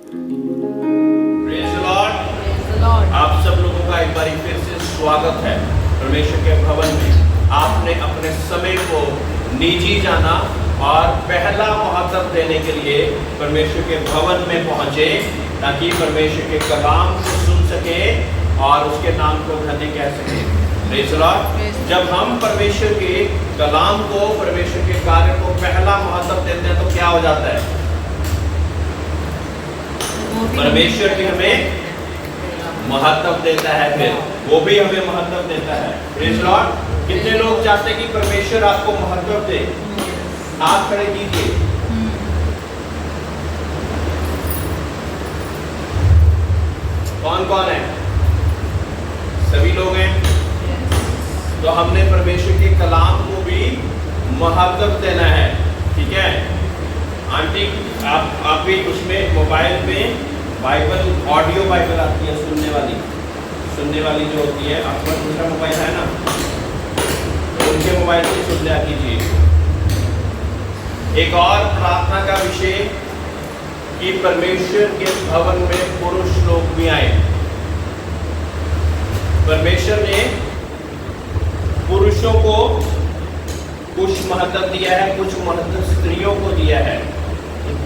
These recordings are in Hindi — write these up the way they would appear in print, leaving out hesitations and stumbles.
Praise the Lord. आप सब लोगों का एक बार फिर से स्वागत है परमेश्वर के भवन में। आपने अपने समय को निजी जाना और पहला महत्व देने के लिए परमेश्वर के भवन में पहुंचे, ताकि परमेश्वर के कलाम को सुन सके और उसके नाम को धन्य कह सके। Praise the Lord. जब हम परमेश्वर के कलाम को, परमेश्वर के कार्य को पहला महत्व देते हैं तो क्या हो जाता है? परमेश्वर भी हमें महत्व देता है, फिर वो भी हमें महत्व देता है। Praise the Lord. कितने लोग चाहते हैं कि परमेश्वर आपको महत्व दे? हाथ खड़े कीजिए। कौन कौन है? सभी लोग हैं। तो हमने परमेश्वर के कलाम को भी महत्व देना है, ठीक है? आंटी आप भी उसमें मोबाइल में बाइबल, ऑडियो बाइबल आती है सुनने वाली जो होती है। आपका दूसरा मोबाइल है ना, तो उनके मोबाइल से सुन लिया कीजिए। एक और प्रार्थना का विषय कि परमेश्वर के भवन में पुरुष लोग भी आए। परमेश्वर ने पुरुषों को कुछ महत्व दिया है, कुछ महत्व स्त्रियों को दिया है।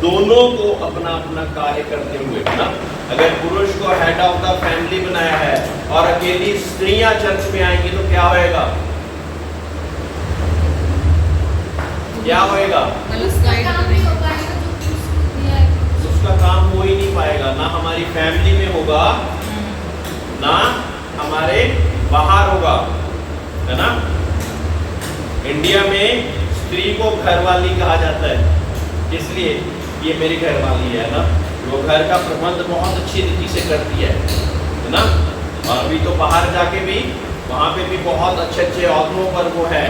दोनों को अपना अपना कार्य करते हुए, ना, अगर पुरुष को हेड ऑफ द फैमिली बनाया है और अकेली स्त्रियां चर्च में आएंगी तो क्या होएगा? क्या होएगा? उसका काम हो ही नहीं पाएगा, ना हमारी फैमिली में होगा, ना हमारे बाहर होगा, है ना? इंडिया में स्त्री को घरवाली कहा जाता है, इसलिए ये मेरी घरवाली है ना, वो घर का प्रबंध बहुत अच्छी रीति से करती है ना। और अभी तो बाहर जाके भी वहाँ पे भी बहुत अच्छे अच्छे औरतों पर वो है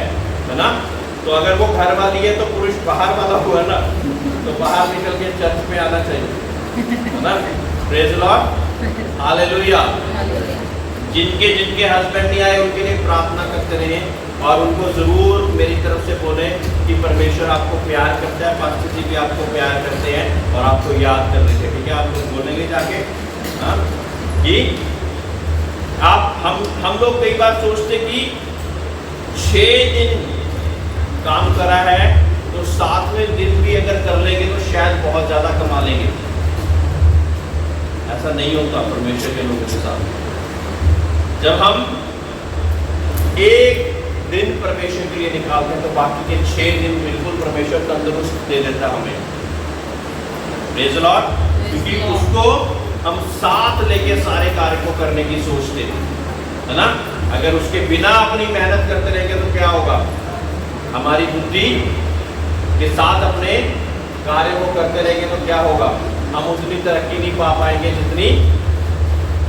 ना। तो अगर वो घर वाली है तो पुरुष बाहर वाला हुआ ना, तो बाहर निकल के चर्च में आना चाहिए, है ना? Praise the Lord, hallelujah. जिनके हस्बैंड नहीं आए उनके लिए प्रार्थना करते रहे और उनको जरूर मेरी तरफ से बोले कि परमेश्वर आपको प्यार करता है, पास्टर जी भी आपको प्यार करते हैं और आपको याद कर रहे थे, ठीक है? आप लोग बोलेंगे जाके, हाँ, कि हम लोग कई बार सोचते कि 6 दिन काम करा है तो 7वें दिन भी अगर कर लेंगे तो शायद बहुत ज्यादा कमा लेंगे। ऐसा नहीं होता परमेश्वर के लोगों के साथ। जब हम एक दिन परमेश्वर के लिए निकालते हैं तो बाकी के 6 दिन बिल्कुल परमेश्वर तंदुरुस्त दे देता हमें। Praise the Lord. क्योंकि उसको हम साथ लेके सारे कार्य को करने की सोचते हैं, है ना? अगर उसके बिना अपनी मेहनत करते रहेंगे तो क्या होगा? हमारी बुद्धि के साथ अपने कार्य को करते रहेंगे तो क्या होगा? हम उतनी तरक्की नहीं पा पाएंगे जितनी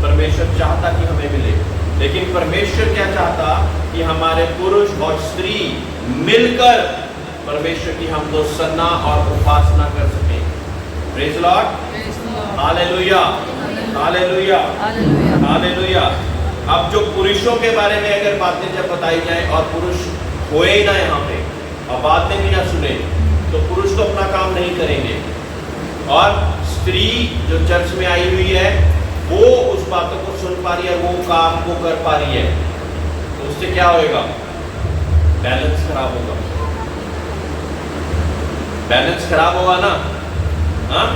परमेश्वर चाहता कि हमें मिले। लेकिन परमेश्वर क्या चाहता कि हमारे पुरुष और स्त्री मिलकर परमेश्वर की हम लोग सन्ना और उपासना कर सकें। Praise the Lord, hallelujah, hallelujah, hallelujah. अब जो पुरुषों के बारे में अगर बातें जब बताई जाए और पुरुष होए ही ना यहाँ पे और बातें भी ना सुने तो पुरुष तो अपना काम नहीं करेंगे, और स्त्री जो चर्च में आई हुई है वो उस बातों को सुन पा रही है, वो काम को कर पा रही है, तो उससे क्या होएगा? बैलेंस खराब होगा। बैलेंस खराब होगा ना, हाँ?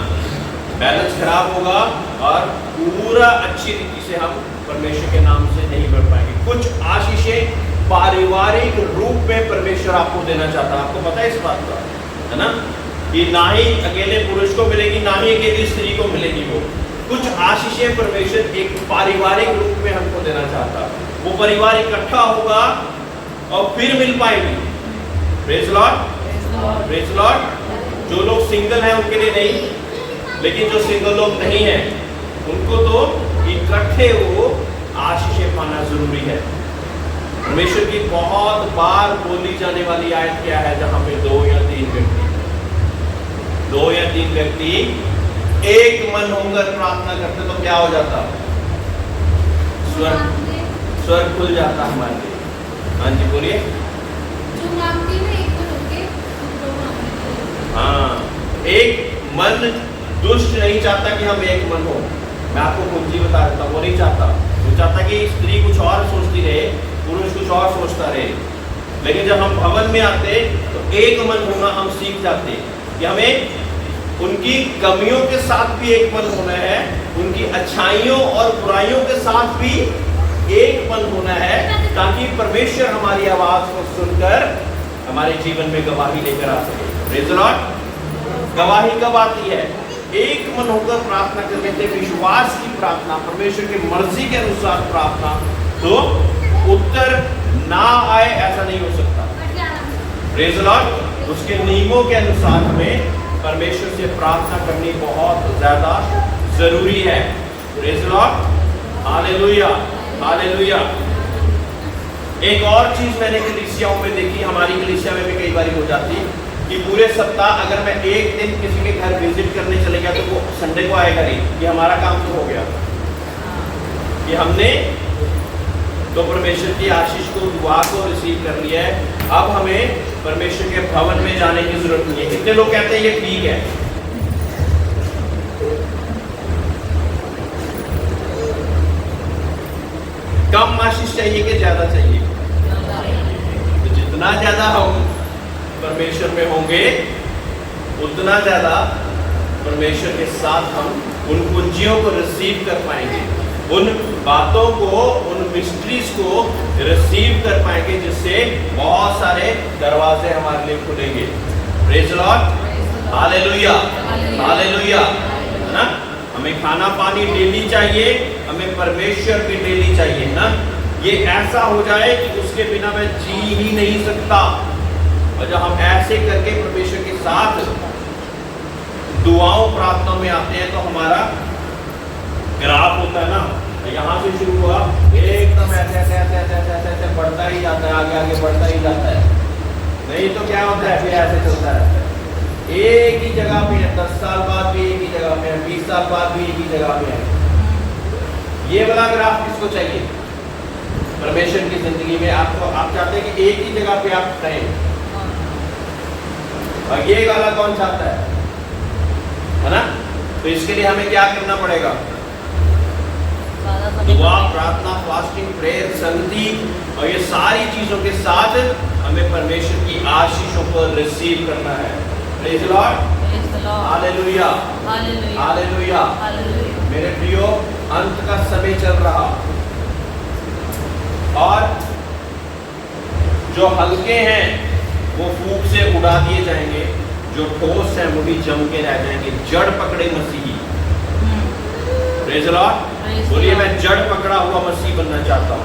बैलेंस खराब होगा और पूरा अच्छी रीति से हम परमेश्वर के नाम से नहीं बढ़ पाएंगे। कुछ आशीषें पारिवारिक रूप में परमेश्वर आपको देना चाहता है, आपको पता है इस बात का, है ना? कि ना ही अकेले पुरुष को मिलेगी, ना ही अकेली स्त्री को मिलेगी। वो कुछ आशीषें परमेश्वर एक पारिवारिक रूप में हमको देना चाहता है। वो परिवार इकट्ठा होगा और फिर मिल पाएंगे। Praise the Lord, praise the Lord. जो लोग सिंगल हैं उनके लिए नहीं, लेकिन जो सिंगल लोग नहीं हैं उनको तो इकट्ठे वो आशीषें पाना जरूरी है। परमेश्वर की बहुत बार बोली जाने वाली आयत क्या है? जहां पे 2 या 3 व्यक्ति एक मन होकर प्रार्थना करते तो क्या हो जाता? स्वर्ग खुल जाता हमारे लिए। हाँ जी बोलिए। हाँ, एक मन दुष्ट नहीं चाहता कि हम एक मन हो। मैं आपको कुंजी बता देता हूँ, वो नहीं चाहता। वो चाहता कि स्त्री कुछ और सोचती रहे, पुरुष कुछ और सोचता रहे। लेकिन जब हम भवन में आते तो एक मन होना हम सीख जाते कि हमें उनकी कमियों के साथ भी एक मन होना है, उनकी अच्छाइयों और बुराइयों के साथ भी एक मन होना है, ताकि परमेश्वर हमारी आवाज को सुनकर हमारे जीवन में गवाही लेकर आ सके। Praise the Lord. गवाही कब आती है? एक मन होकर प्रार्थना करने से, विश्वास की प्रार्थना, परमेश्वर की मर्जी के अनुसार प्रार्थना, तो उत्तर ना आए ऐसा नहीं हो सकता। Praise the Lord. उसके नियमों के अनुसार हमें परमेश्वर से प्रार्थना करनी बहुत ज्यादा जरूरी है। Praise the Lord. Hallelujah, hallelujah. एक और चीज मैंने कलीसियाओं में देखी, हमारी कलीसिया में भी कई बार हो जाती कि पूरे सप्ताह अगर मैं एक दिन किसी के घर विजिट करने चले गया तो वो संडे को आएगा नहीं, कि हमारा काम तो हो गया, कि हमने तो परमेश्वर की आशीष को, दुआ को रिसीव कर लिया है, अब हमें परमेश्वर के भवन में जाने की जरूरत नहीं है। कितने लोग कहते हैं ये ठीक है? कम आशीष चाहिए कि ज्यादा चाहिए? तो जितना ज्यादा हम परमेश्वर में होंगे उतना ज्यादा परमेश्वर के साथ हम उन कुंजियों को रिसीव कर पाएंगे, उन बातों को, उन मिस्ट्रीज को रिसीव कर पाएंगे, जिससे बहुत सारे दरवाजे हमारे लिए खुलेंगे। Praise the Lord. Hallelujah, hallelujah. है ना? हमें खाना पानी डेली चाहिए, हमें परमेश्वर भी डेली चाहिए ना। ये ऐसा हो जाए कि उसके बिना मैं जी ही नहीं सकता। और जब हम ऐसे करके परमेश्वर के साथ दुआओं प्रार्थनाओं में आते हैं तो हमारा ग्राफ होता है ना, यहाँ से शुरू हुआ एकदम ऐसे ऐसे ऐसे ऐसे ऐसे ऐसे बढ़ता ही जाता है, आगे आगे बढ़ता ही जाता है। नहीं तो क्या होता है, फिर ऐसे चलता रहता है। एक ही जगह पे है, 10 साल बाद भी एक ही जगह पे है, 20 साल बाद भी एक ही जगह पे है। ये वाला ग्राफ किसको चाहिए? परमेश्वर की जिंदगी में आपको, आप चाहते हैं कि एक ही जगह पे आप रहें, और ये वाला कौन चाहता है ना? तो इसके लिए हमें क्या करना पड़ेगा? दुआ, प्रार्थना, फास्टिंग, प्रेयर, संगति और ये सारी चीजों के साथ हमें परमेश्वर की आशीषों को रिसीव करना है। Praise the Lord. Hallelujah, hallelujah. मेरे प्रियो, अंत का समय चल रहा और जो हल्के हैं वो फूंक से उड़ा दिए जाएंगे, जो ठोस है वो भी जम के रह जाएंगे। जड़ पकड़े मसीही। Praise the Lord. बोलिए, मैं जड़ पकड़ा हुआ मसीह बनना चाहता हूँ।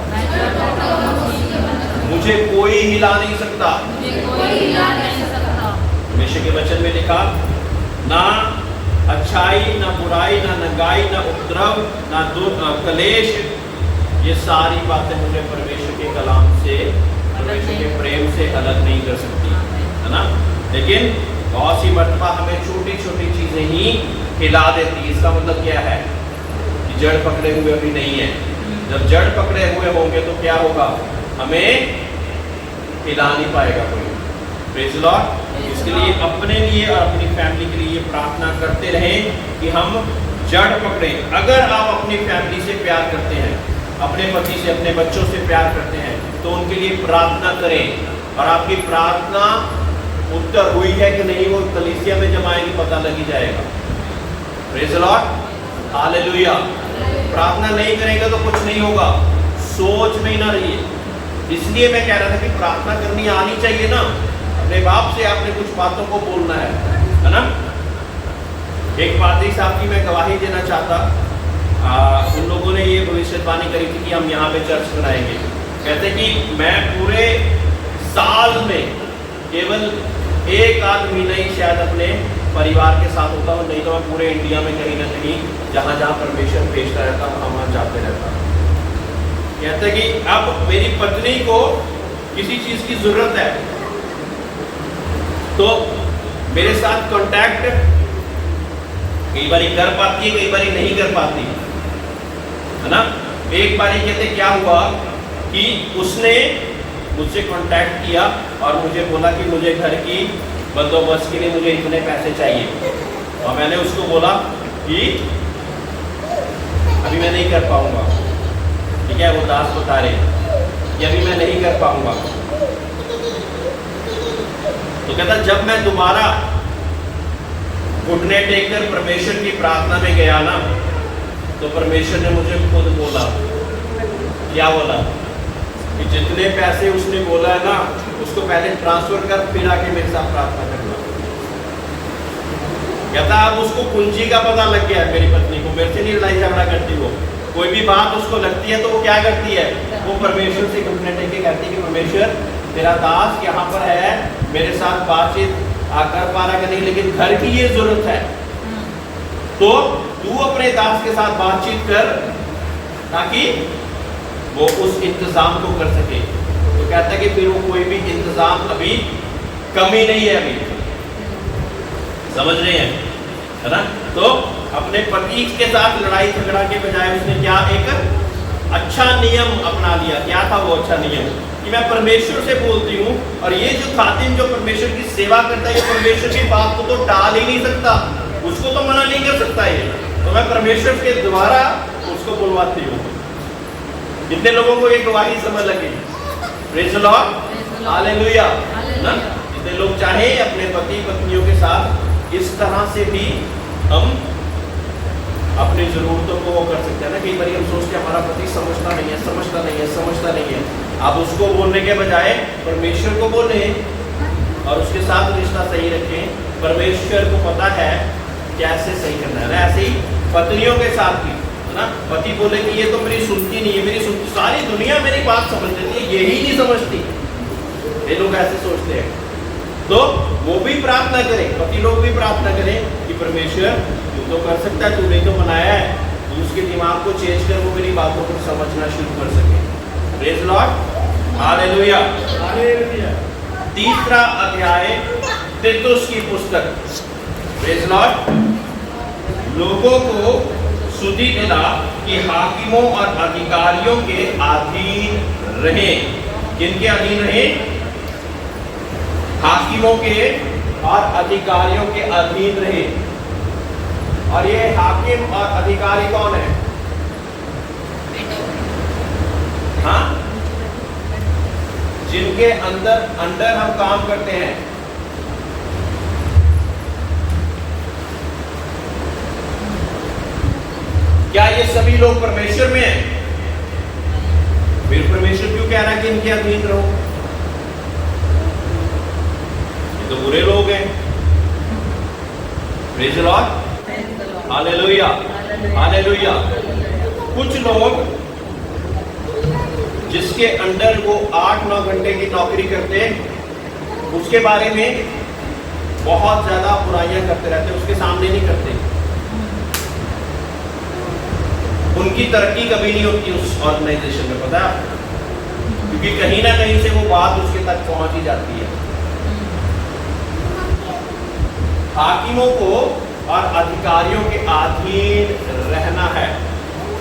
मुझे कोई हिला नहीं सकता। परमेश्वर के वचन में लिखा, ना अच्छाई, ना बुराई, ना नंगाई, ना उपद्रव, ना कलेश, ये सारी बातें मुझे परमेश्वर के कलाम से, परमेश्वर के प्रेम से अलग नहीं कर सकती, है ना। लेकिन बहुत सी मर्तबा हमें छोटी छोटी चीजें ही हिला देती। इसका मतलब क्या है कि जड़ पकड़े हुए अभी नहीं है। जब जड़ पकड़े हुए होंगे तो क्या होगा, हमें हिला नहीं पाएगा कोई। Praise the Lord. इसके लिए अपने लिए और अपनी फैमिली के लिए प्रार्थना करते रहें कि हम जड़ पकड़े। अगर आप अपनी फैमिली से प्यार करते हैं, अपने पति से, अपने बच्चों से प्यार करते हैं, तो उनके लिए प्रार्थना करें। और आपकी प्रार्थना उत्तर हुई है कि नहीं, वो कलीसिया में जब आएगी पता लगी जाएगा। Praise the Lord. हालेलुया। प्रार्थना नहीं करेंगे तो कुछ नहीं होगा। सोच में ही ना रहिए। इसलिए मैं कह रहा था कि प्रार्थना करनी आनी चाहिए ना। अपने बाप से आपने कुछ बातों को बोलना है ना। एक पादरी साहब की मैं गवाही देना चाहता। उन लोगों ने ये भविष्यवाणी करी थी कि हम यहाँ पे चर्च बनाएंगे। कहते कि मैं पूरे साल में केवल एक आध महीना ही शायद अपने परिवार के साथ होता हूँ, नहीं तो मैं पूरे इंडिया में कहीं ना कहीं जहाँ जहाँ परमेश्वर भेजता रहता हूँ वहाँ जाते रहता हूँ। कहते कि अब मेरी पत्नी को किसी चीज़ की जरूरत है तो मेरे साथ कांटेक्ट कई बार कर पाती है, कई बार नहीं कर पाती, है ना। एक बार कहते क्या हुआ कि उसने मुझसे कांटेक्ट किया और मुझे बोला कि मुझे घर की बंदोबस्त के लिए मुझे इतने पैसे चाहिए। और मैंने उसको बोला कि अभी मैं नहीं कर पाऊंगा, ठीक है। वो दास बता रहे कि अभी मैं नहीं कर पाऊंगा। तो कहता जब मैं दोबारा घुटने टेककर परमेश्वर की प्रार्थना में गया ना, तो परमेश्वर ने मुझे खुद बोला, क्या बोला कि जितने पैसे उसने बोला है ना, उसको पहले ट्रांसफर कर, फिर आके मेरे साथ प्रार्थना करना। कहता अब उसको कुंजी का पता लग गया मेरी पत्नी को, मेरे से नहीं लड़ाई झगड़ा करती वो। कोई भी बात उसको लगती है तो वो क्या करती है, वो परमेश्वर से घुटने टेक के कहती है कि परमेश्वर तेरा दास यहाँ पर है, मेरे साथ बातचीत कर पा रहा कि नहीं, लेकिन घर की ये जरूरत है, तो तू अपने दास के साथ बातचीत कर ताकि वो उस इंतजाम को कर सके। तो कहता है कि फिर वो कोई भी इंतजाम अभी कमी नहीं है, अभी समझ रहे हैं, है ना। तो अपने पति के साथ लड़ाई झगड़ा के बजाय उसने क्या एक अच्छा नियम अपना लिया। क्या था वो अच्छा नियम कि मैं परमेश्वर से बोलती हूँ, और ये जो खातिन जो परमेश्वर की सेवा करता है, ये परमेश्वर की बात को तो टाल ही नहीं सकता, उसको तो मना नहीं कर सकता ये, तो मैं परमेश्वर के द्वारा उसको बुलवाती हूँ। कितने लोगों को ये गवाही समझ लगी? प्रेज़ द लॉर्ड, हालेलुया ना। जितने लोग चाहे अपने पति पत्नियों के साथ इस तरह से भी हम अपनी जरूरतों को वो कर सकते हैं ना। कई बार हम सोचते हैं हमारा पति समझता नहीं है, समझता नहीं है, समझता नहीं है। आप उसको बोलने के बजाय परमेश्वर को बोले और उसके साथ रिश्ता सही रखें। परमेश्वर को पता है कैसे सही करना है ना। ऐसे ही पत्नियों के साथ भी, है ना। पति बोले कि ये तो मेरी सुनती नहीं है, मेरी सुनती, सारी दुनिया मेरी बात समझ लेती है, यही नहीं समझती। ये लोग ऐसे सोचते हैं। तो वो भी प्रार्थना करें, पति लोग भी प्रार्थना करें कि परमेश्वर तू तो कर सकता है, तूने तो बनाया है, तू उसके दिमाग को चेंज कर, वो मेरी बातों को समझना शुरू कर सके। Praise the Lord, hallelujah, hallelujah. तीसरा अध्याय तीतुस की पुस्तक। Praise the Lord. लोगों को सुधि देना कि हाकिमों और अधिकारियों के अधीन रहें। किनके अधीन रहें? हाकिमों के और अधिकारियों के अधीन रहे। और ये हाकिम और अधिकारी कौन है? हाँ, जिनके अंडर हम काम करते हैं। क्या ये सभी लोग परमेश्वर में हैं? फिर परमेश्वर क्यों कह रहा है कि इनके अधीन रहो? तो बुरे लोग हैं। Praise the Lord, hallelujah, hallelujah. कुछ लोग जिसके अंडर वो 8-9 घंटे की नौकरी करते हैं, उसके बारे में बहुत ज्यादा बुराइयां करते रहते हैं, उसके सामने नहीं करते। उनकी तरक्की कभी नहीं होती उस ऑर्गेनाइजेशन में, पता है आपको? क्योंकि कहीं ना कहीं से वो बात उसके तक पहुंच ही जाती है। हाकिमों को और अधिकारियों के अधीन रहना है।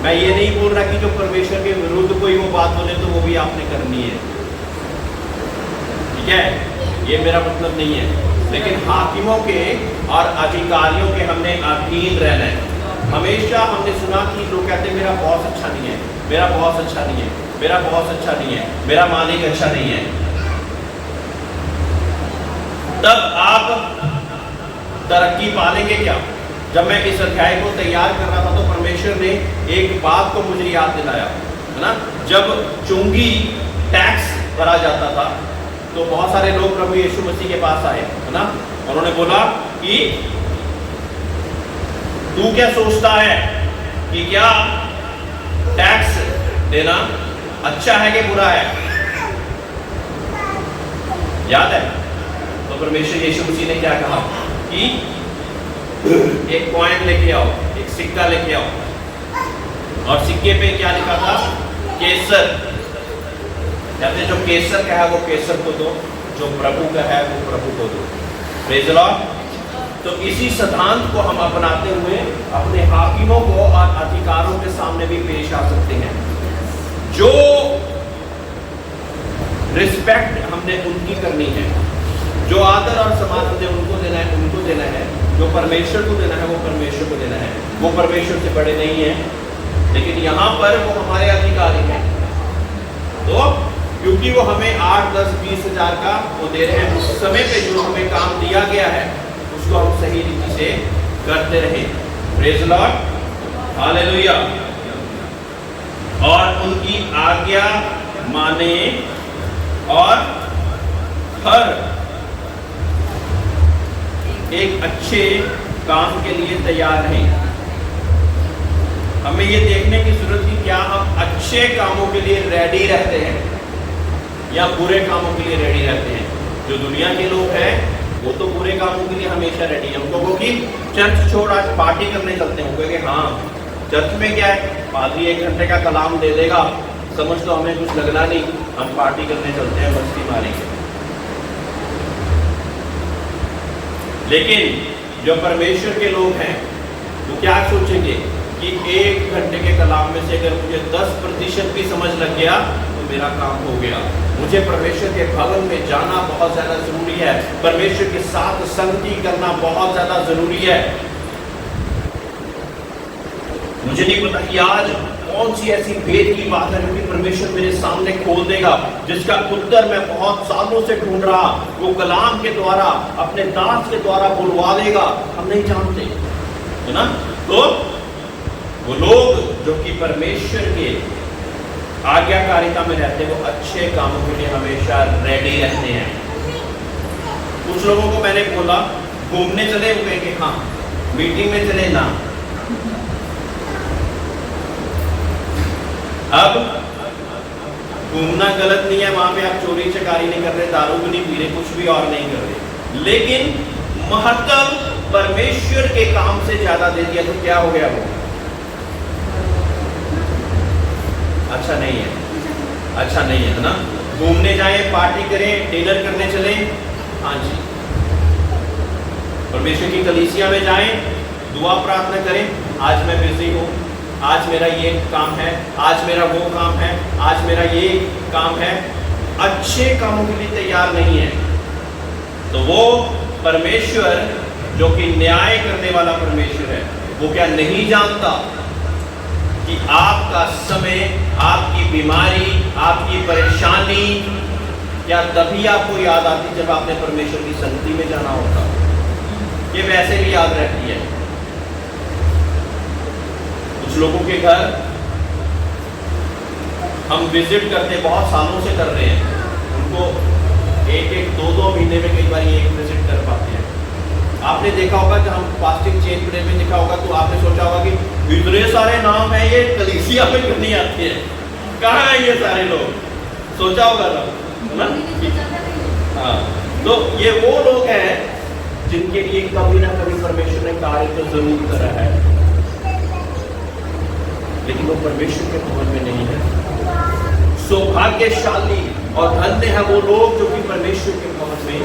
मैं ये नहीं बोल रहा कि जो परमेश्वर के विरुद्ध कोई वो बात बोले तो वो भी आपने करनी है, ठीक है, ये मेरा मतलब नहीं है। लेकिन हाकिमों के और अधिकारियों के हमने अधीन रहना है। हमेशा हमने सुना कि लोग कहते हैं मेरा बॉस अच्छा नहीं है, मेरा बॉस अच्छा नहीं है, मेरा बॉस अच्छा नहीं है, मेरा मालिक अच्छा नहीं है। तब आप तरक्की पालेंगे क्या? जब मैं इस अध्याय को तैयार कर रहा था तो परमेश्वर ने एक बात को मुझे याद दिलाया, है ना। जब चुंगी टैक्स भरा जाता था तो बहुत सारे लोग प्रभु यीशु मसीह के पास आए, है ना। उन्होंने बोला कि तू क्या सोचता है कि क्या टैक्स देना अच्छा है कि बुरा है? याद है? तो परमेश्वर यीशु मसीह ने क्या कहा कि एक कॉइन लेके आओ, एक सिक्का लेके आओ, और सिक्के पे क्या लिखा था? केसर। कहते जो केसर का है वो केसर को दो, जो प्रभु का है वो प्रभु को दो। Praise the Lord. तो इसी सिद्धांत को हम अपनाते हुए अपने हाकिमों को और अधिकारों के सामने भी पेश आ सकते हैं। जो रिस्पेक्ट हमने उनकी करनी है, जो आदर और सम्मान हमने उनको देना है, जो परमेश्वर को देना है वो परमेश्वर को देना है, वो परमेश्वर से बड़े नहीं है, लेकिन यहाँ पर वो हमारे अधिकारी हैं। तो क्योंकि वो हमें 8, 10, 20 हजार का वो दे रहे हैं, उस समय पे जो हमें काम दिया गया है उसको हम सही रीति से करते रहे। Praise Lord, hallelujah. और उनकी आज्ञा माने और हर एक अच्छे काम के लिए तैयार हैं। हमें ये देखने की जरूरत है क्या हम अच्छे कामों के लिए रेडी रहते हैं या बुरे कामों के लिए रेडी रहते हैं। जो दुनिया के लोग हैं वो तो बुरे कामों के लिए हमेशा रेडी है। उनको वो कि चर्च छोड़ आज पार्टी करने चलते हैं, क्योंकि हाँ चर्च में क्या है, पादरी 1 घंटे का कलाम दे देगा, समझ तो हमें कुछ लगना नहीं, हम पार्टी करने चलते हैं, मस्ती मारेंगे। लेकिन जो परमेश्वर के लोग हैं वो क्या सोचेंगे कि 1 घंटे के कलाम में से अगर मुझे 10% भी समझ लग गया तो मेरा काम हो गया। मुझे परमेश्वर के भवन में जाना बहुत ज्यादा जरूरी है, परमेश्वर के साथ संगति करना बहुत ज्यादा जरूरी है। मुझे नहीं पता कि आज कौन सी ऐसी भेद की बात है जो कि परमेश्वर मेरे सामने खोल देगा, जिसका उत्तर मैं बहुत सालों से ढूंढ रहा, वो कलाम के द्वारा अपने दास के द्वारा बुलवा देगा। हम नहीं जानते, है ना। तो वो लोग जो कि परमेश्वर के आज्ञाकारिता में रहते हैं वो अच्छे कामों के लिए हमेशा रेडी रहते हैं। कुछ लोगों को मैंने बोला घूमने चले, वो कहेंगे हाँ, मीटिंग में चले ना। अब घूमना गलत नहीं है, वहां पे आप चोरी चकारी नहीं कर रहे, दारू भी नहीं पी रहे, कुछ भी और नहीं कर रहे, लेकिन महत्व परमेश्वर के काम से ज्यादा दे दिया तो क्या हो गया? वो अच्छा नहीं है, अच्छा नहीं है ना। घूमने जाएं, पार्टी करें, डिनर करने चलें, हाँ जी, परमेश्वर की कलीसिया में जाएं, दुआ प्रार्थना करें, आज मैं बिजी हूँ, आज मेरा ये काम है, आज मेरा वो काम है, आज मेरा ये काम है, अच्छे कामों के लिए तैयार नहीं है, तो वो परमेश्वर जो कि न्याय करने वाला परमेश्वर है, वो क्या नहीं जानता कि आपका समय, आपकी बीमारी, आपकी परेशानी क्या तभी आपको याद आती जब आपने परमेश्वर की संगति में जाना होता? ये वैसे भी याद रहती है। कुछ लोगों के घर हम विजिट करते, बहुत सालों से कर रहे हैं, उनको 1-1, 2-2 महीने में कई बार एक विजिट कर पाते हैं। आपने देखा होगा जब हम फास्टिंग चेन प्रे में देखा होगा तो आपने सोचा होगा कि इतने सारे नाम है, ये कलीसिया में क्यों नहीं आते हैं, कहाँ हैं ये सारे लोग? सोचा होगा ना। हाँ, तो ये वो लोग हैं जिनके लिए कभी ना कभी परमेश्वर ने कार्य तो जरूर करा है, लेकिन वो परमेश्वर के भवन में नहीं है। सौभाग्यशाली और धन्य है वो लोग जो कि परमेश्वर के भवन में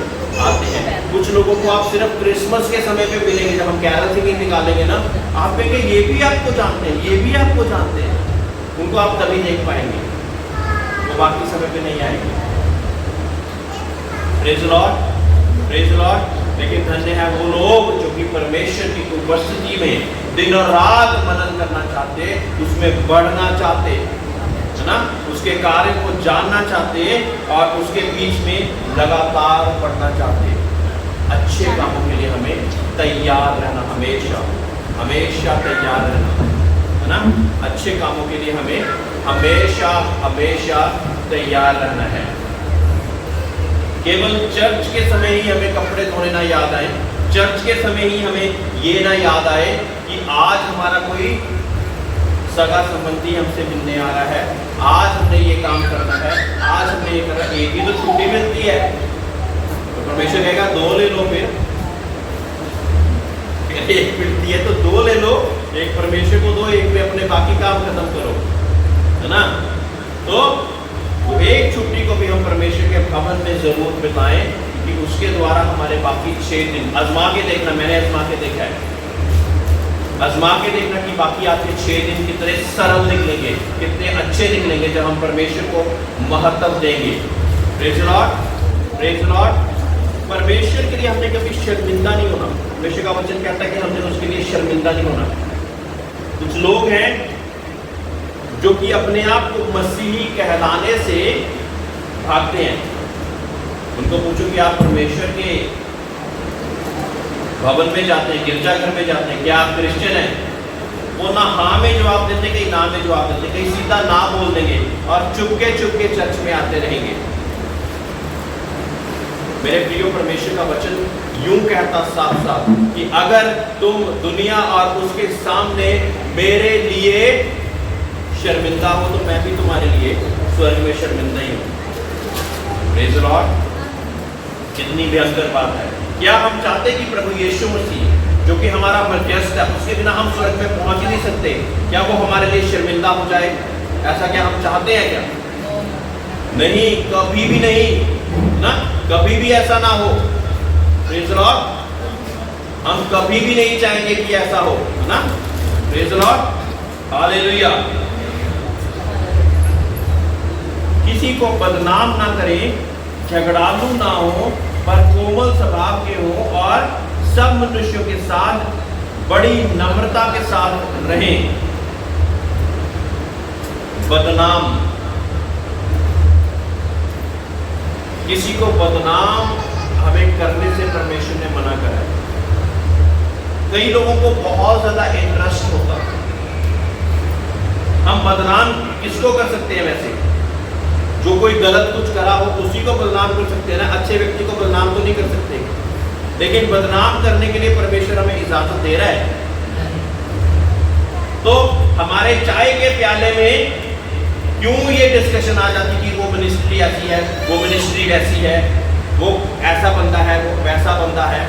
आते हैं। कुछ लोगों को आप सिर्फ क्रिसमस के समय पे मिलेंगे, जब हम कैरल सिंगिंग निकालेंगे ना, आप कहेंगे ये भी आपको जानते हैं, ये भी आपको जानते हैं, उनको आप तभी देख पाएंगे, वो बाकी समय पे नहीं आएंगे। Praise Lord, praise Lord. लेकिन धन्य है वो लोग जो कि परमेश्वर की उपस्थिति में दिन और रात मनन करना चाहते, उसमें बढ़ना चाहते, है ना, उसके कार्य को जानना चाहते और उसके बीच में लगातार पढ़ना चाहते। अच्छे कामों के लिए हमें तैयार रहना, हमेशा हमेशा तैयार रहना, है ना। अच्छे कामों के लिए हमें हमेशा हमेशा तैयार रहना है। केवल चर्च के समय ही हमें कपड़े धोने ना याद आए, चर्च के समय ही हमें ये ना याद आए कि आज हमारा कोई सगा संबंधी हमसे मिलने आ रहा है, आज हमने ये काम करना है, आज हमने ये करना। एक ही तो छुट्टी मिलती है, तो परमेश्वर कहेगा 2 ले लो, फिर 1 मिलती है तो 2 ले लो, एक परमेश्वर को दो, एक में अपने बाकी काम खत्म करो, है ना। तो एक छुट्टी को भी हम परमेश्वर के भवन में जरूर बिताएं, कि उसके द्वारा हमारे बाकी 6 दिन आजमा के देखना। मैंने आजमा के देखा है, आजमा के देखना कि बाकी आपके 6 दिन कितने सरल निकलेंगे, कितने अच्छे निकलेंगे जब हम परमेश्वर को महत्व देंगे। Praise Lord, praise Lord. परमेश्वर के लिए हमने कभी शर्मिंदा नहीं होना। परमेश्वर का वचन कहता है कि हमने उसके लिए शर्मिंदा नहीं होना। कुछ लोग हैं जो कि अपने आप को मसीही कहलाने से भागते हैं। उनको पूछो कि आप परमेश्वर के भवन में जाते हैं, गिरजाघर में जाते हैं, क्या आप क्रिश्चियन हैं? वो ना हाँ में जवाब देते, कहीं ना में जवाब देते, कहीं सीधा ना बोल देंगे और चुपके चुपके चर्च में आते रहेंगे। मेरे प्रियो, परमेश्वर का वचन यूं कहता साफ साफ कि अगर तुम दुनिया और उसके सामने मेरे लिए शर्मिंदा हो तो मैं भी तुम्हारे लिए स्वर्ग में शर्मिंदा ही हूं। Praise the Lord. कितनी भयंकर बात है। क्या हम चाहते कि प्रभु यीशु मसीह जो कि हमारा मध्यस्थ है, उसके बिना हम स्वर्ग में पहुंच ही नहीं सकते, क्या वो हमारे लिए शर्मिंदा हो जाए? ऐसा क्या हम चाहते हैं क्या? नहीं, कभी भी नहीं ना, कभी भी ऐसा ना हो। Praise the Lord. हम कभी भी नहीं चाहेंगे कि ऐसा हो, है ना? Praise the Lord. हालेलुया। किसी को बदनाम ना करें, झगड़ालू ना हो, पर कोमल स्वभाव के हो और सब मनुष्यों के साथ बड़ी नम्रता के साथ रहें। बदनाम, किसी को बदनाम हमें करने से परमेश्वर ने मना करा है। कई लोगों को बहुत ज्यादा इंटरेस्ट होता है। हम बदनाम किसको कर सकते हैं? वैसे जो कोई गलत कुछ करा हो उसी को बदनाम कर सकते हैं ना, अच्छे व्यक्ति को बदनाम तो नहीं कर सकते। लेकिन बदनाम करने के लिए परमेश्वर हमें इजाजत दे रहा है। तो हमारे चाय के प्याले में क्यों ये डिस्कशन आ जाती कि वो मिनिस्ट्री ऐसी है, वो मिनिस्ट्री वैसी है, वो ऐसा बंदा है, वो वैसा बंदा है।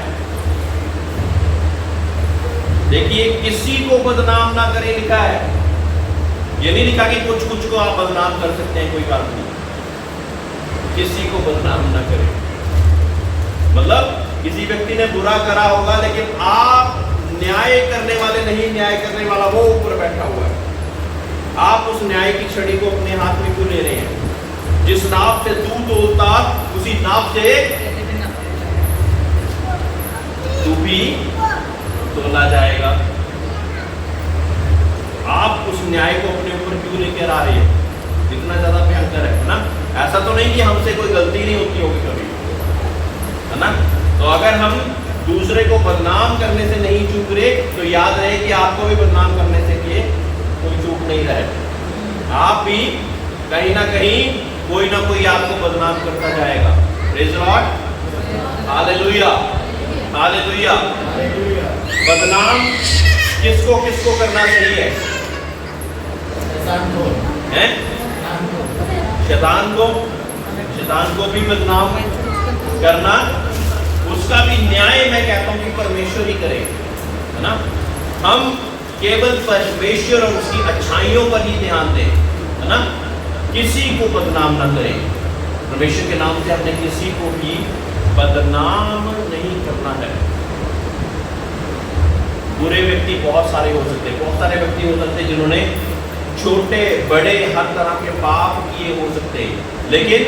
देखिए, किसी को बदनाम ना करें लिखा है। ये नहीं लिखा कि कुछ कुछ को आप बदनाम कर सकते हैं, कोई बात नहीं। किसी को बदनाम ना करें, मतलब किसी व्यक्ति ने बुरा करा होगा लेकिन आप न्याय करने वाले नहीं, न्याय करने वाला वो ऊपर बैठा हुआ है। आप उस न्याय की छड़ी को अपने हाथ में क्यों ले रहे हैं? जिस नाव से तू तोलता उसी नाव से तू भी तोला जाएगा। आप उस न्याय को अपने ऊपर क्यों लेकर आ रहे हैं? इतना ज्यादा भयंकर है ना। ऐसा तो नहीं कि हमसे कोई गलती नहीं होती होगी कभी, है ना? तो अगर हम दूसरे को बदनाम करने से नहीं चूक रहे तो याद रहे कि आपको भी बदनाम करने से कि कोई चूक नहीं रहे। आप भी कहीं ना कहीं कोई ना कोई आपको बदनाम करता जाएगा। Praise the Lord. Hallelujah, hallelujah. बदनाम किसको किसको करना चाहिए? हैं? शैतान को भी बदनाम करना, उसका भी न्याय मैं कहता हूं कि परमेश्वर ही करे, है ना? हम केवल परमेश्वर और उसकी अच्छाइयों पर ही ध्यान दें, है ना? किसी को बदनाम ना करें। परमेश्वर के नाम से हमने किसी को भी बदनाम नहीं करना है। बुरे व्यक्ति बहुत सारे हो सकते हैं, बहुत सारे व्यक्ति हो सकते हैं जिन्होंने छोटे बड़े हर तरह के पाप किए हो सकते हैं, लेकिन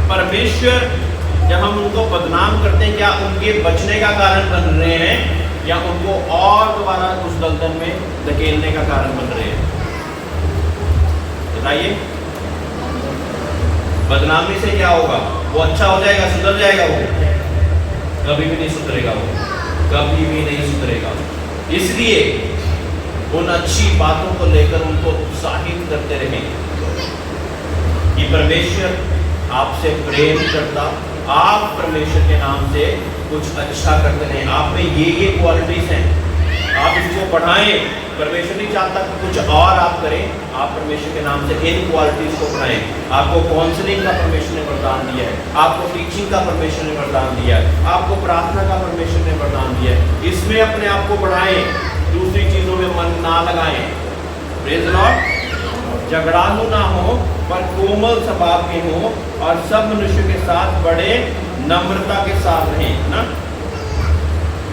परमेश्वर जब हम उनको बदनाम करते हैं, क्या उनके बचने का कारण बन रहे हैं या उनको और दोबारा उस दलदल में धकेलने का कारण बन रहे हैं? बताइए। बदनामी से क्या होगा? वो अच्छा हो जाएगा, सुधर जाएगा? वो कभी भी नहीं सुधरेगा, वो कभी भी नहीं सुधरेगा। इसलिए उन अच्छी बातों को लेकर उनको उत्साहित करते रहें कि परमेश्वर आपसे प्रेम करता, आप परमेश्वर के नाम से कुछ अच्छा करते रहें। आप में ये क्वालिटीज हैं, आप इसको बढ़ाएं। परमेश्वर नहीं चाहता कि कुछ और आप करें, आप परमेश्वर के नाम से इन क्वालिटीज को बढ़ाएं। आपको काउंसलिंग का परमेश्वर ने वरदान दिया है, आपको टीचिंग का परमेश्वर ने वरदान दिया है, आपको प्रार्थना का परमेश्वर ने वरदान दिया है। इसमें अपने आप को बढ़ाएं, दूसरी चीजों में मन ना लगाएं। Praise the Lord. झगड़ालू ना हो पर कोमल स्वभाव के हो और सब मनुष्यों के साथ बड़े नम्रता के साथ रहें, ना?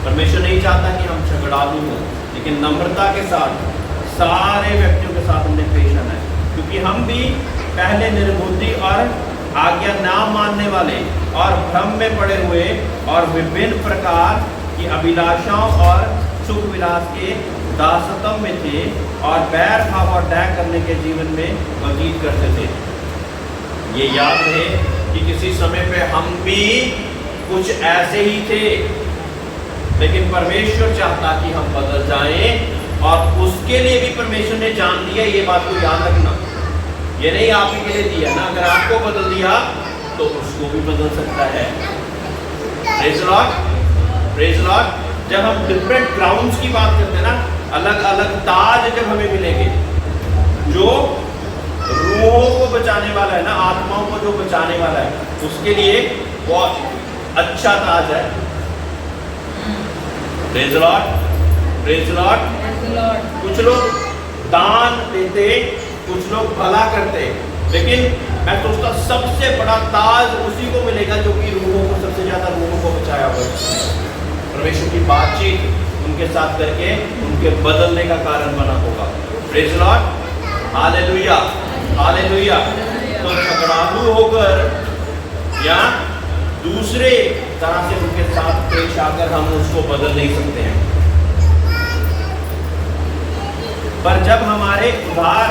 परमेश्वर नहीं चाहता कि हम झगड़ालू हों, लेकिन नम्रता के साथ सारे व्यक्तियों के साथ हमने पेश आना है, क्योंकि हम भी पहले निर्बुद्धि और आज्ञा ना मानने वाले और भ्रम में पड़े हुए और विभिन्न प्रकार की अभिलाषाओं और सुख विलास के दासत्व में थे और बैर भाव और दया करने के जीवन में व्यतीत करते थे। ये याद रहे कि किसी समय पे हम भी कुछ ऐसे ही थे, लेकिन परमेश्वर चाहता कि हम बदल जाएं और उसके लिए भी परमेश्वर ने जान दिया। ये बात को याद रखना, ये नहीं आप ही के लिए दिया ना, अगर आपको बदल दिया तो उसको भी बदल सकता है। Praise Lord, praise Lord. जब हम डिफरेंट क्राउन्स की बात करते हैं ना, अलग अलग ताज जब हमें मिलेंगे, जो रूहों को बचाने वाला है ना, आत्माओं को जो बचाने वाला है, उसके लिए बहुत अच्छा ताज है। Praise Lord, praise Lord. कुछ लोग दान देते, कुछ लोग भला करते, लेकिन मैं सोचता सबसे बड़ा ताज उसी को मिलेगा जो कि रूहों को, सबसे ज्यादा रूहों को बचाया हुआ है। परमेश्वर की बातचीत उनके साथ करके उनके बदलने का कारण बना होगा। Praise Lord, hallelujah, hallelujah. तो झगड़ालू होकर या दूसरे तरह से उनके साथ पेश आकर हम उसको बदल नहीं सकते हैं। पर जब हमारे उद्धार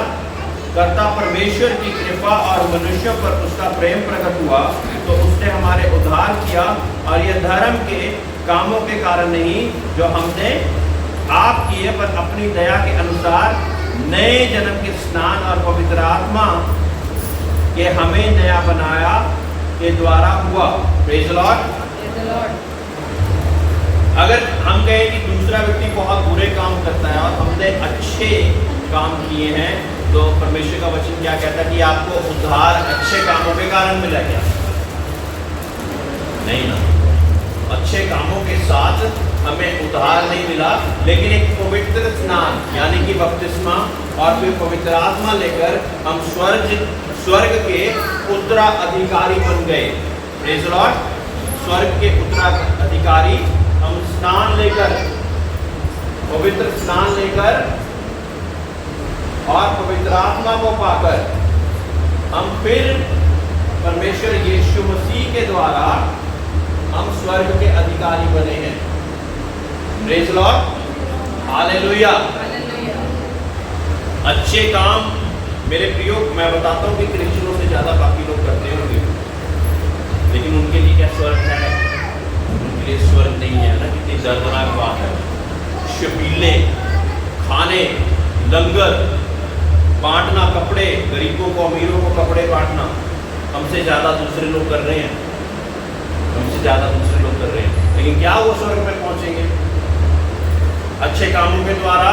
कर्ता परमेश्वर की कृपा और मनुष्यों पर उसका प्रेम प्रकट हुआ, तो उसने हमारे उद्धार किया, और यह धर्म के कामों के कारण नहीं जो हमने आप किए, पर अपनी दया के अनुसार नए जन्म के स्नान और पवित्र आत्मा के हमें नया बनाया के द्वारा हुआ। Praise Lord. अगर हम कहें कि दूसरा व्यक्ति बहुत बुरे काम करता है और हमने अच्छे काम किए हैं, तो परमेश्वर का वचन क्या कहता है कि आपको उद्धार अच्छे कामों के कारण मिला क्या? नहीं ना, अच्छे कामों के साथ हमें उद्धार नहीं मिला, लेकिन एक पवित्र स्नान यानी कि बपतिस्मा और फिर पवित्र आत्मा लेकर हम स्वर्ग के उत्तराधिकारी बन गए। Praise Lord. स्वर्ग के उत्तराधिकारी हम स्नान लेकर, पवित्र स्नान लेकर और पवित्र आत्मा को पाकर हम फिर परमेश्वर यीशु मसीह के द्वारा हम स्वर्ग के अधिकारी बने हैं। Praise Lord, hallelujah. अच्छे काम मेरे प्रियो, मैं बताता हूँ कि क्रिश्चियनों से ज्यादा बाकी लोग करते होंगे, लेकिन उनके लिए क्या स्वर्ग है? उनके लिए स्वर्ग नहीं है ना। कितनी दर्दनाक बात है। शबीले, खाने, लंगर बांटना, कपड़े, गरीबों को, अमीरों को कपड़े बांटना, हमसे ज्यादा दूसरे लोग कर रहे हैं, हमसे ज्यादा दूसरे लोग कर रहे हैं, लेकिन क्या वो स्वर्ग में पहुंचेंगे? अच्छे कामों के द्वारा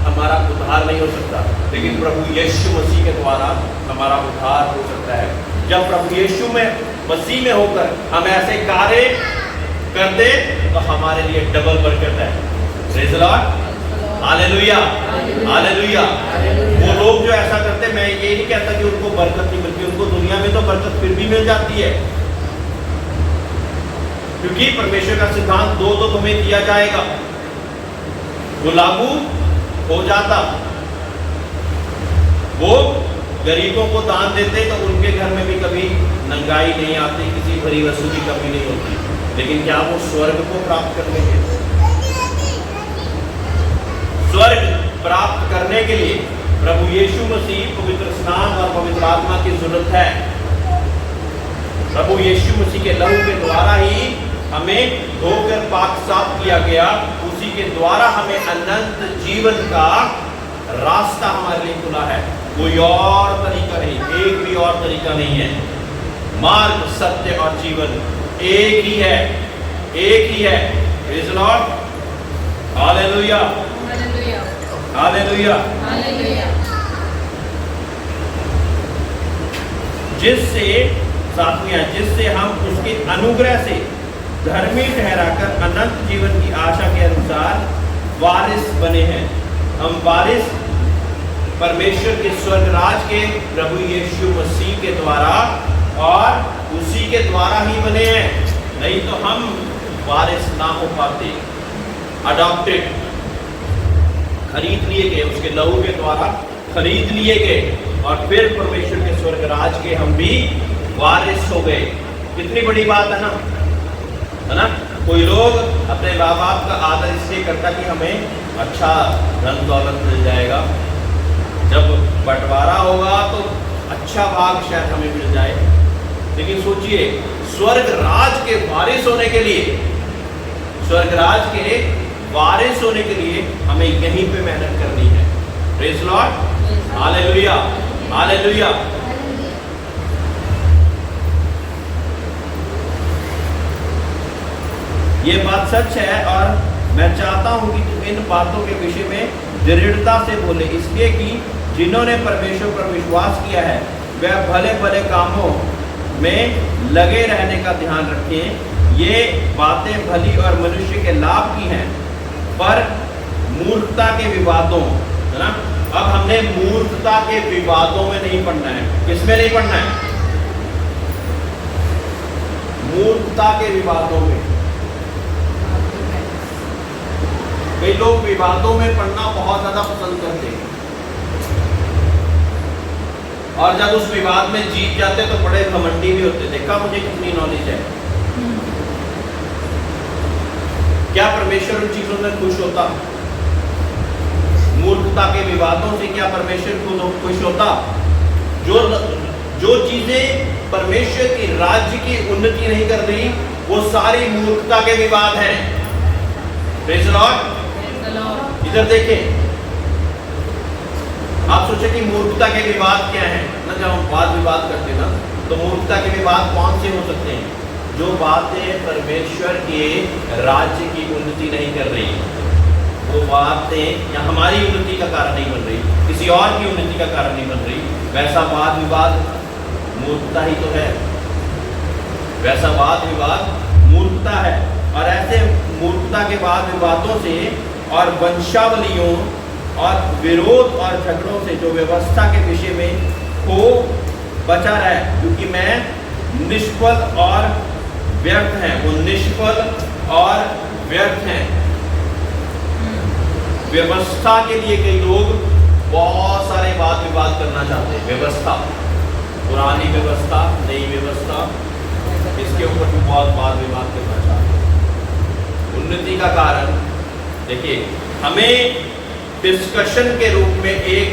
हमारा उद्धार नहीं हो सकता, लेकिन प्रभु यीशु मसीह के द्वारा हमारा उद्धार हो सकता है। जब प्रभु यीशु में मसीह में होकर हम ऐसे कार्य करते तो हमारे लिए डबल बरकत है। Praise Lord, hallelujah, hallelujah. वो लोग जो ऐसा करते, मैं ये नहीं कहता कि उनको बरकत नहीं मिलती, उनको दुनिया में तो बरकत फिर भी मिल जाती है, क्योंकि परमेश्वर का सिद्धांत दो तो तुम्हें दिया जाएगा, वो लागू हो जाता। वो गरीबों को दान देते तो उनके घर में भी कभी नंगाई नहीं आती, किसी भरी वस्तु की कमी नहीं होती, लेकिन क्या वो स्वर्ग को प्राप्त कर लेंगे? स्वर्ग प्राप्त करने के लिए प्रभु यीशु मसीह पवित्र स्नान और पवित्र आत्मा की जरूरत है। प्रभु यीशु मसीह के लहू के द्वारा ही हमें धोकर पाक साफ किया गया, उसी के द्वारा हमें अनंत जीवन का रास्ता हमारे लिए खुला है। कोई और तरीका नहीं, एक भी और तरीका नहीं है। मार्ग, सत्य और जीवन एक ही है, एक ही है। Praise Lord, hallelujah, hallelujah, hallelujah. जिससे साथियां, जिससे हम उसके अनुग्रह से धर्मी ठहराकर अनंत जीवन की आशा के अनुसार वारिस बने हैं। हम वारिस परमेश्वर के स्वर्ग राज के प्रभु यीशु मसीह के द्वारा और उसी के द्वारा ही बने हैं, नहीं तो हम वारिस ना हो पाते। अडॉप्टेड, खरीद लिए गए, उसके लहू के द्वारा खरीद लिए गए और फिर परमेश्वर के स्वर्ग राज के हम भी वारिस हो गए। कितनी बड़ी बात है ना? कोई लोग अपने माँ बाप का आदर इसलिए करता कि हमें अच्छा धन दौलत मिल जाएगा, जब बंटवारा होगा तो अच्छा भाग शायद हमें मिल जाए। लेकिन सोचिए, स्वर्ग राज के वारिस होने के लिए, स्वर्ग राज के वारिस होने के लिए हमें यहीं पे मेहनत करनी है। Praise Lord, hallelujah, hallelujah. ये बात सच है और मैं चाहता हूं कि तुम इन बातों के विषय में दृढ़ता से बोले, इसलिए कि जिन्होंने परमेश्वर पर विश्वास किया है वह भले भले कामों में लगे रहने का ध्यान रखें। ये बातें भली और मनुष्य के लाभ की हैं, पर मूर्खता के विवादों, है ना? अब हमने मूर्खता के विवादों में नहीं पढ़ना है। किसमें नहीं पढ़ना है? मूर्खता के विवादों में। कई लोग विवादों में पढ़ना बहुत ज्यादा पसंद करते हैं और जब उस विवाद में जीत जाते तो बड़े घमंडी भी होते। देखा मुझे कितनी नॉलेज है। क्या परमेश्वर उन चीजों में खुश होता? मूर्खता के विवादों से क्या परमेश्वर खुश होता? जो चीजें परमेश्वर की राज्य की उन्नति नहीं कर रही, वो सारी मूर्खता के विवाद हैं। Praise Lord. इधर देखें, आप सोचे कि मूर्खता के विवाद क्या हैं ना? जब हम वाद विवाद करते ना, तो मूर्खता के विवाद कौन से हो सकते हैं? जो बातें परमेश्वर के राज्य की उन्नति नहीं कर रही, वो बातें या हमारी उन्नति का कारण नहीं बन रही, किसी और की उन्नति का कारण नहीं बन रही, वैसा वाद विवाद मूर्खता ही तो है। वैसा वाद विवाद मूर्खता है। और ऐसे मूर्खता के वाद विवादों से और वंशावलियों और विरोध और झगड़ों से जो व्यवस्था के विषय में हो बचा रहे, क्योंकि मैं निष्फल और व्यर्थ हैं। वो निष्फल और व्यर्थ हैं। व्यवस्था के लिए कई लोग बहुत सारे वाद विवाद करना चाहते हैं। व्यवस्था, पुरानी व्यवस्था, नई व्यवस्था, इसके ऊपर भी बहुत वाद विवाद करना चाहते हैं। उन्नति का कारण देखिए, हमें डिस्कशन के रूप में एक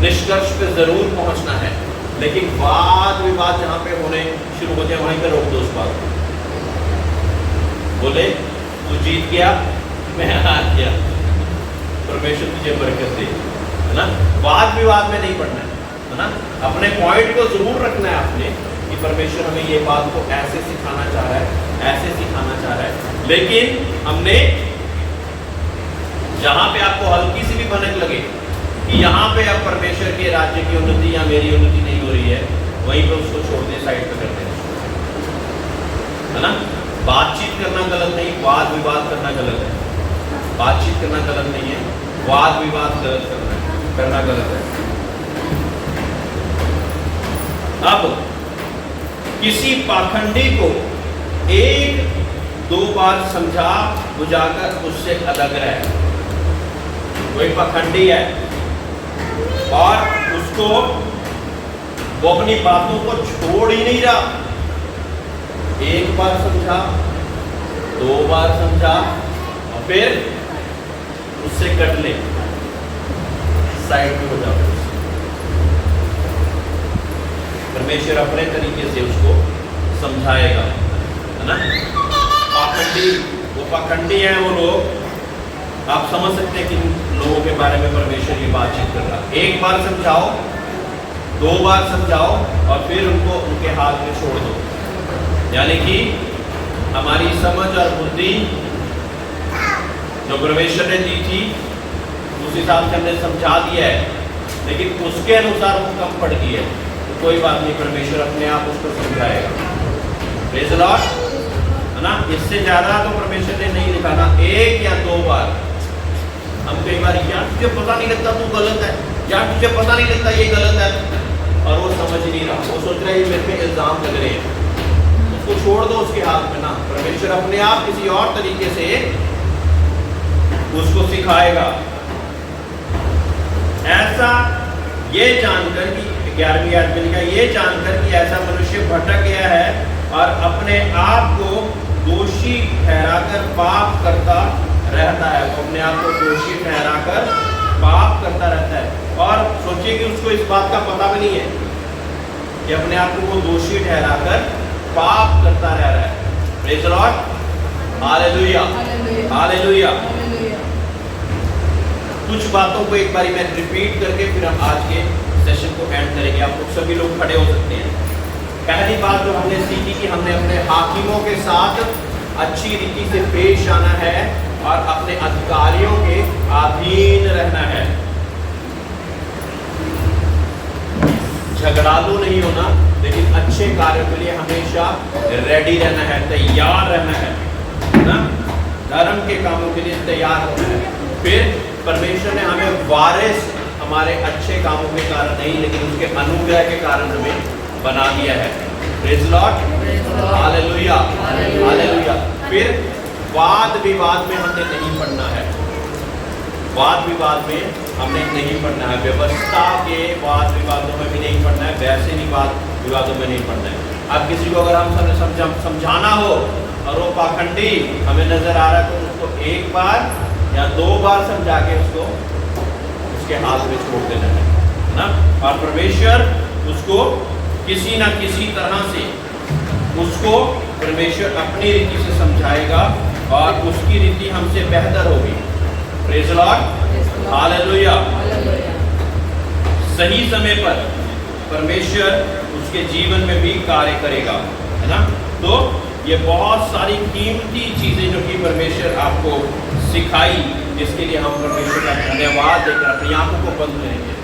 निष्कर्ष पे जरूर पहुंचना है, लेकिन वाद विवाद जहां पे होने शुरू हो जाए वहीं पे रोक दो उस बात को। बोले तू जीत गया, मैं हार गया, परमेश्वर तुझे बरकत दे, है ना? वाद विवाद में नहीं पड़ना है ना? अपने पॉइंट को जरूर रखना है आपने कि परमेश्वर हमें ये बात को ऐसे सिखाना चाह रहा है, ऐसे सिखाना चाह रहा है। लेकिन हमने जहां पे आपको हल्की सी भी भनक लगे कि यहाँ पे अब परमेश्वर के राज्य की उन्नति या मेरी उन्नति नहीं हो रही है, वहीं पे उसको छोड़ दे, साइड पे कर देना, है ना? बातचीत करना गलत नहीं, वाद विवाद करना गलत है। बातचीत करना गलत नहीं है, वाद विवाद करना गलत है। अब किसी पाखंडी को एक दो बार समझा बुझाकर उससे अलग रहे। कोई पाखंडी है और उसको वो अपनी बातों को छोड़ ही नहीं रहा, एक बार समझा, दो बार समझा और फिर उससे कट ले, साइड में हो जाओ। परमेश्वर अपने तरीके से उसको समझाएगा, है ना? पाखंडी, वो पाखंडी है वो लोग, आप समझ सकते हैं कि लोगों के बारे में परमेश्वर की बातचीत कर रहा है। एक बार समझाओ, दो बार समझाओ और फिर उनको उनके हाथ में छोड़ दो। यानी कि हमारी समझ और बुद्धि जो परमेश्वर ने दी थी उस हिसाब से हमने समझा दिया है, लेकिन उसके अनुसार वो कम पड़ गई है, तो कोई बात नहीं, परमेश्वर अपने आप उसको समझाएगा। प्रेज़ द लॉर्ड, है ना? इससे ज्यादा तो परमेश्वर ने नहीं लिखा ना, एक या दो बार। हम कई बार यार तुझे पता नहीं लगता तू गलत है, यार तुझे पता नहीं लगता ये गलत है, और वो समझ नहीं रहा, वो सोच रहा है ये मेरे पे इल्जाम लग रहे हैं। उसको छोड़ दो उसके हाथ में ना, परमेश्वर अपने आप किसी और तरीके से उसको सिखाएगा। ऐसा ये जानकर कि 11वीं आयत में लिखा, ये जानकर कि ऐसा मनुष्य भटक गया है और अपने आप को दोषी ठहराकर पाप करता रहता है। वो अपने आप को दोषी ठहराकर पाप करता रहता है। और सोचिए कि उसको इस बात का पता भी नहीं है कि अपने आप को वो दोषी ठहराकर पाप करता रह रहा है। Praise the Lord, hallelujah, hallelujah. कुछ बातों को एक बारी मैं रिपीट करके फिर हम आज के सेशन को एंड करेंगे। आप लोग सभी लोग खड़े हो सकते हैं। पहली बात जो हमने सीखी कि हमने अपने हाकिमों के साथ अच्छी रीति से पेश आना है और अपने अधिकारियों के अधीन रहना है। झगड़ालू नहीं होना, लेकिन अच्छे कार्यों के लिए हमेशा रेडी रहना है, तैयार रहना है ना, धर्म के कामों के लिए तैयार होना है। फिर परमेश्वर ने हमें वारिस हमारे अच्छे कामों के कारण नहीं, लेकिन उसके अनुग्रह के कारण हमें बना दिया है। Praise the Lord, hallelujah, hallelujah. फिर वाद विवाद में हमने नहीं पड़ना है, वाद विवाद में हमने नहीं पड़ना है, व्यवस्था के वाद विवादों में भी नहीं पड़ना है, वैसे भी वाद विवादों में नहीं पड़ना है। अब किसी को अगर हम समझाना हो और वो पाखंडी हमें नजर आ रहा है, तो उसको एक बार या 2 बार समझा के उसको उसके हाथ में छोड़ देना है ना। और परमेश्वर उसको किसी ना किसी तरह से उसको परमेश्वर अपनी रीति से समझाएगा और उसकी रीति हमसे बेहतर होगी। Praise the Lord, hallelujah. सही समय पर परमेश्वर उसके जीवन में भी कार्य करेगा, है ना। तो ये बहुत सारी कीमती चीजें जो कि परमेश्वर आपको सिखाई, जिसके लिए हम परमेश्वर का धन्यवाद देकर अपनी आंखों को बंद करेंगे।